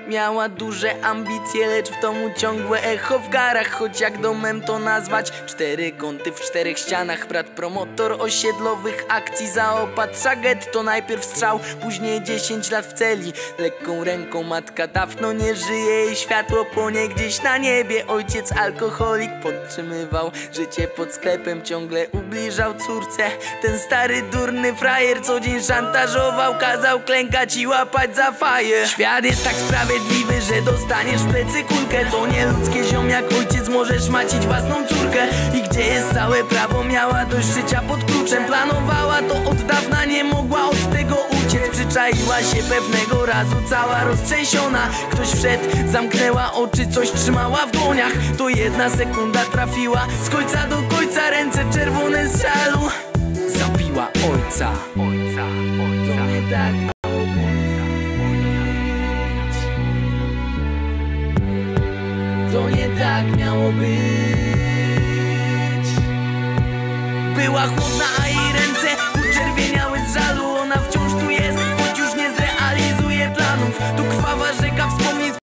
Miała duże ambicje, lecz w domu ciągłe echo w garach. Choć jak domem to nazwać? 4 kąty w 4 ścianach. Brat promotor osiedlowych akcji zaopatrza getto. Najpierw strzał, później 10 lat w celi. Lekką ręką matka dawno nie żyje i światło płonie gdzieś na niebie. Ojciec alkoholik podtrzymywał życie pod sklepem, ciągle ubliżał córce. Ten stary durny frajer co dzień szantażował, kazał klękać i łapać za faję. Świat jest tak sprawiedliwy, że dostaniesz w plecy kulkę. To nie ludzkie, ziom, jak ojciec możesz macić własną córkę. I gdzie jest całe prawo? Miała dość życia pod kluczem. Planowała to od dawna, nie mogła od tego uciec. Przyczaiła się pewnego razu cała roztrzęsiona. Ktoś wszedł, zamknęła oczy, coś trzymała w dłoniach. To jedna sekunda trafiła z końca do końca, ręce czerwone z żalu. Zabiła ojca. To nie tak miało być. To nie tak miało być. Była chłodna, a